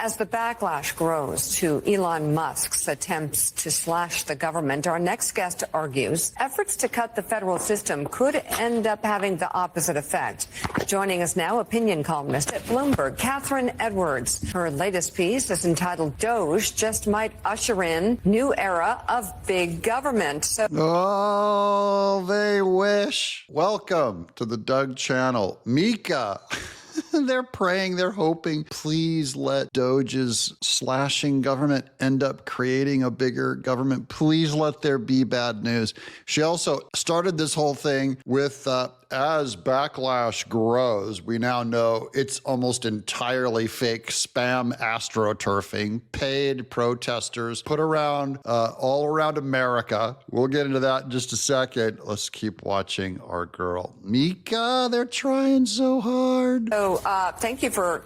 As the backlash grows to Elon Musk's attempts to slash the government, our next guest argues efforts to cut the federal system could end up having the opposite effect. Joining us now, opinion columnist at Bloomberg, Catherine Edwards. Her latest piece is entitled "Doge Just Might Usher In New Era of Big Government." Oh, they wish. Welcome to the Doug channel. Mika. They're praying, they're hoping, please let Doge's slashing government end up creating a bigger government. Please let there be bad news. She also started this whole thing with, as backlash grows, we now know it's almost entirely fake spam astroturfing, paid protesters put around all around America. We'll get into that in just a second. Let's keep watching our girl. Mika, they're trying so hard. So thank you for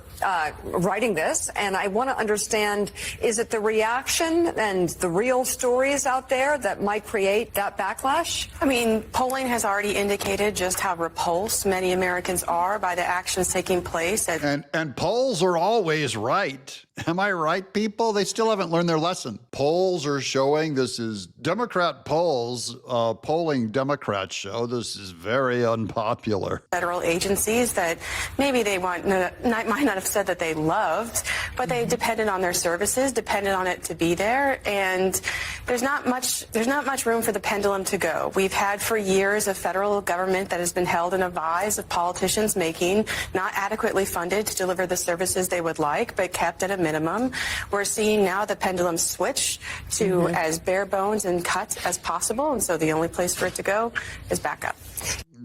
writing this, and I want to understand, is it the reaction and the real stories out there that might create that backlash? I mean, polling has already indicated just how repulsed many Americans are by the actions taking place. And polls are always right. Am I right, people? They still haven't learned their lesson. Polls are showing, this is Democrat polls, polling Democrats show this is very unpopular. Federal agencies that maybe they might not have said that they loved, but they depended on their services, depended on it to be there, and there's not much room for the pendulum to go. We've had for years a federal government that has been held in a vise of politicians making not adequately funded to deliver the services they would like, but kept at a minimum. We're seeing now the pendulum switch to as bare bones and cut as possible, and so the only place for it to go is back up.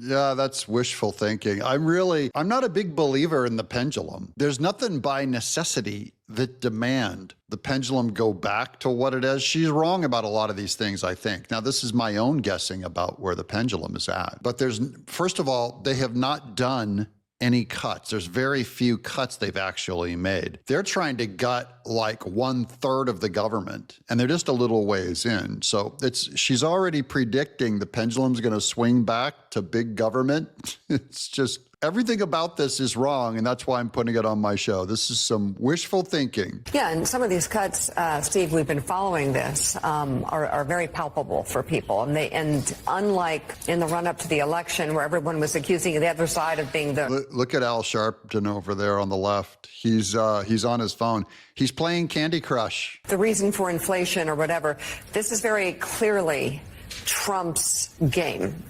Yeah, that's wishful thinking. I'm not a big believer in the pendulum. There's nothing by necessity that demand the pendulum go back to what it is. She's wrong about a lot of these things, I think. Now, this is my own guessing about where the pendulum is at. But first of all, they have not done any cuts. There's very few cuts they've actually made. They're trying to gut like 1/3 of the government, and they're just a little ways in. So she's already predicting the pendulum's going to swing back to big government. It's just, everything about this is wrong, and that's why I'm putting it on my show. This is some wishful thinking. Yeah, and some of these cuts, Steve, we've been following this, are very palpable for people. And unlike in the run-up to the election where everyone was accusing the other side of being the... Look at Al Sharpton over there on the left. He's on his phone. He's playing Candy Crush. The reason for inflation or whatever, this is very clearly Trump's game.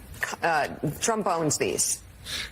Trump owns these.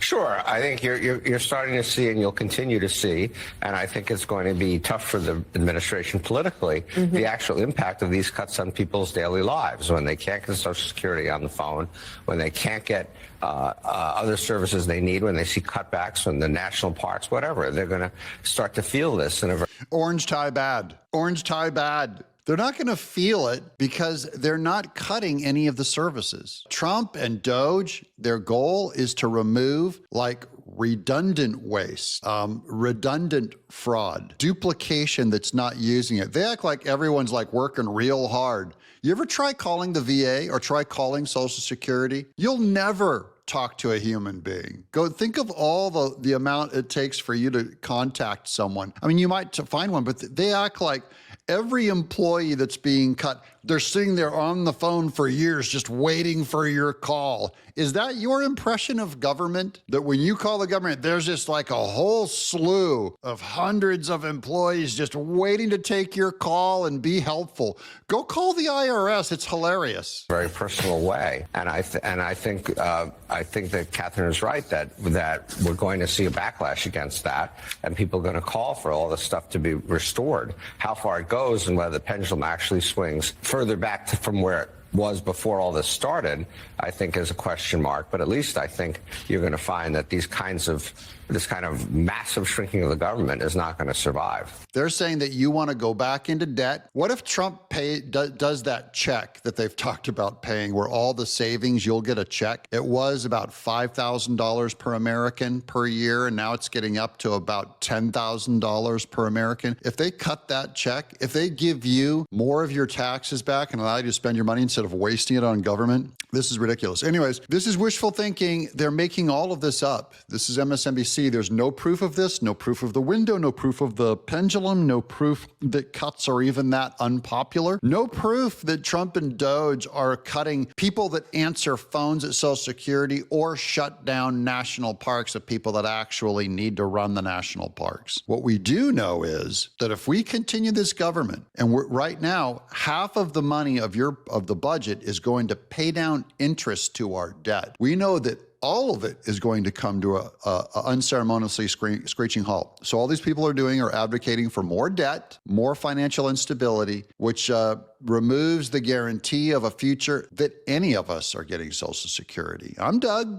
Sure. I think you're starting to see, and you'll continue to see, and I think it's going to be tough for the administration politically, the actual impact of these cuts on people's daily lives when they can't get Social Security on the phone, when they can't get other services they need, when they see cutbacks on the national parks, whatever. They're going to start to feel this in a very... Orange tie bad. Orange tie bad. They're not going to feel it because they're not cutting any of the services. Trump and Doge, their goal is to remove like redundant waste, redundant fraud, duplication that's not using it. They act like everyone's like working real hard. You ever try calling the VA or try calling Social Security? You'll never talk to a human being. Go think of all the amount it takes for you to contact someone. I mean, you might find one, but they act like every employee that's being cut, they're sitting there on the phone for years just waiting for your call. Is that your impression of government? That when you call the government, there's just like a whole slew of hundreds of employees just waiting to take your call and be helpful. Go call the IRS. It's hilarious. Very personal way. And I think that Catherine is right that we're going to see a backlash against that, and people are going to call for all this stuff to be restored. How far it goes and whether the pendulum actually swings further back from where it was before all this started, I think is a question mark. But at least I think you're going to find that this kind of massive shrinking of the government is not going to survive. They're saying that you want to go back into debt. What if Trump does that check that they've talked about paying, where all the savings, you'll get a check? It was about $5,000 per American per year, and now it's getting up to about $10,000 per American. If they cut that check, if they give you more of your taxes back and allow you to spend your money in instead of wasting it on government. This is ridiculous. Anyways, this is wishful thinking. They're making all of this up. This is MSNBC. There's no proof of this, no proof of the window, no proof of the pendulum, no proof that cuts are even that unpopular, no proof that Trump and Doge are cutting people that answer phones at Social Security or shut down national parks of people that actually need to run the national parks. What we do know is that if we continue this government, and right now, half of the money of the budget is going to pay down interest to our debt. We know that all of it is going to come to a unceremoniously screeching halt. So all these people are advocating for more debt, more financial instability, which removes the guarantee of a future that any of us are getting Social Security. I'm Doug.